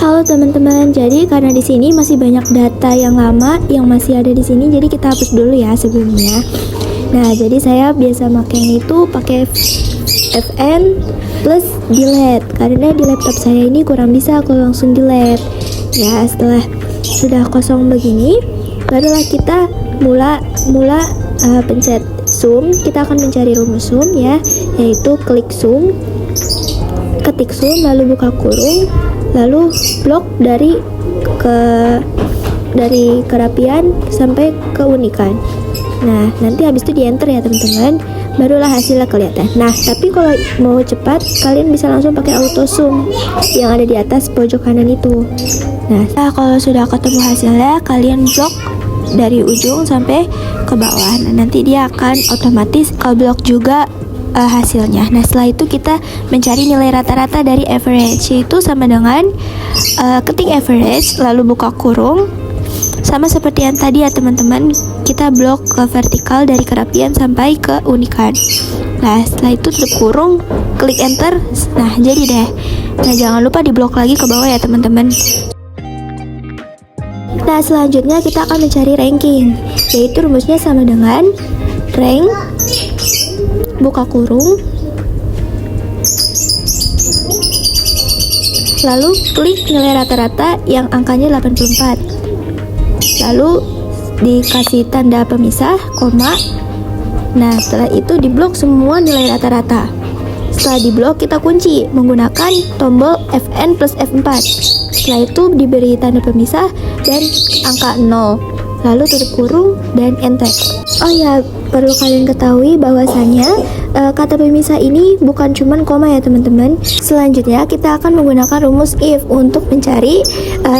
Halo teman-teman, jadi karena di sini masih banyak data yang lama yang masih ada di sini, jadi kita hapus dulu ya sebelumnya. Nah, jadi saya biasa makainya itu pakai Fn plus delete karena di laptop saya ini kurang bisa aku langsung delete. Ya, setelah sudah kosong begini, barulah kita mula pencet zoom. Kita akan mencari rumus zoom ya, yaitu klik zoom, ketik zoom, lalu buka kurung, lalu blok dari kerapian sampai keunikan. Nah, nanti habis itu di enter ya teman-teman, barulah hasilnya kelihatan. Nah, tapi kalau mau cepat, kalian bisa langsung pakai auto zoom yang ada di atas pojok kanan itu. Nah, kalau sudah ketemu hasilnya, kalian blok dari ujung sampai ke bawah. Nah, nanti dia akan otomatis blok juga hasilnya. Nah, setelah itu kita mencari nilai rata-rata dari average, yaitu sama dengan ketik average lalu buka kurung, sama seperti yang tadi ya teman-teman, kita blok ke vertikal dari kerapian sampai ke unikan. Nah, setelah itu tutup kurung, klik enter. Nah, jadi deh. Nah, jangan lupa diblok lagi ke bawah ya teman-teman. Nah, selanjutnya kita akan mencari ranking, yaitu rumusnya sama dengan rank buka kurung, lalu klik nilai rata-rata yang angkanya 84, lalu dikasih tanda pemisah, koma. Nah, setelah itu diblok semua nilai rata-rata. Setelah diblok, kita kunci menggunakan tombol Fn plus F4. Setelah itu diberi tanda pemisah dan angka 0, lalu tutup kurung dan enter. Oh ya, perlu kalian ketahui bahwasanya kata pemisah ini bukan cuman koma ya teman-teman. Selanjutnya kita akan menggunakan rumus if untuk mencari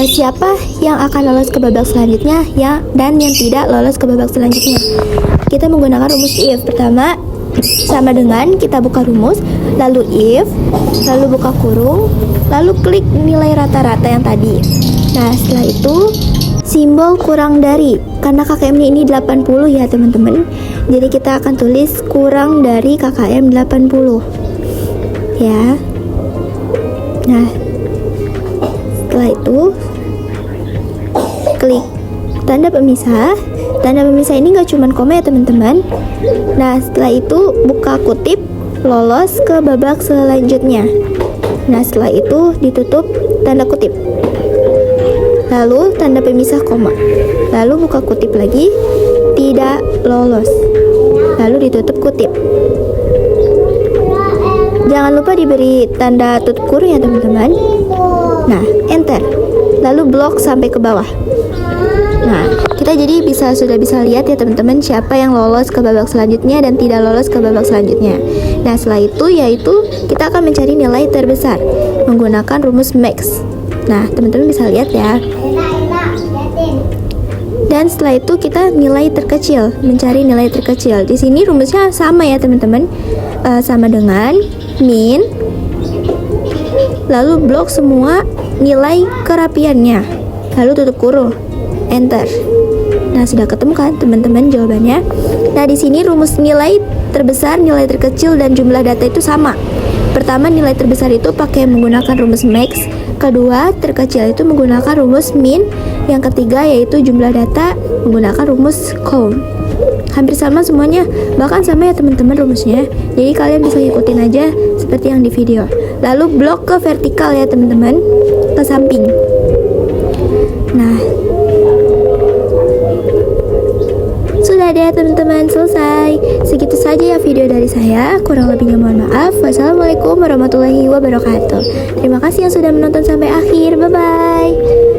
siapa yang akan lolos ke babak selanjutnya ya, dan yang tidak lolos ke babak selanjutnya. Kita menggunakan rumus if. Pertama, sama dengan kita buka rumus, lalu if, lalu buka kurung, lalu klik nilai rata-rata yang tadi. Nah, setelah itu simbol kurang dari, karena KKM-nya ini 80 ya teman-teman, jadi kita akan tulis kurang dari KKM 80 ya. Nah, setelah itu klik tanda pemisah. Tanda pemisah ini gak cuman koma ya teman-teman. Nah, setelah itu buka kutip, lolos ke babak selanjutnya. Nah, setelah itu ditutup tanda kutip, lalu tanda pemisah koma, lalu buka kutip lagi, tidak lolos, lalu ditutup kutip. Jangan lupa diberi tanda tutup kurung ya teman-teman. Nah, enter, lalu blok sampai ke bawah. Nah, kita jadi sudah bisa lihat ya teman-teman siapa yang lolos ke babak selanjutnya dan tidak lolos ke babak selanjutnya. Nah, setelah itu yaitu kita akan mencari nilai terbesar menggunakan rumus max. Nah, teman-teman bisa lihat ya. Dan setelah itu kita nilai terkecil, mencari nilai terkecil. Di sini rumusnya sama ya teman-teman, sama dengan min, lalu blok semua nilai kerapiannya, lalu tutup kurung, enter. Nah, sudah ketemu kan teman-teman jawabannya. Nah, di sini rumus nilai terbesar, nilai terkecil, dan jumlah data itu sama. Pertama, nilai terbesar itu pakai menggunakan rumus max. Kedua, terkecil itu menggunakan rumus min. Yang ketiga yaitu jumlah data menggunakan rumus count. Hampir sama semuanya, bahkan sama ya teman-teman rumusnya. Jadi kalian bisa ngikutin aja seperti yang di video. Lalu blok ke vertikal ya teman-teman, ke samping. Nah, sudah deh teman-teman, selesai. Segitu saja ya video dari saya. Kurang lebihnya mohon maaf. Wassalamualaikum warahmatullahi wabarakatuh. Terima kasih yang sudah menonton sampai akhir. Bye-bye.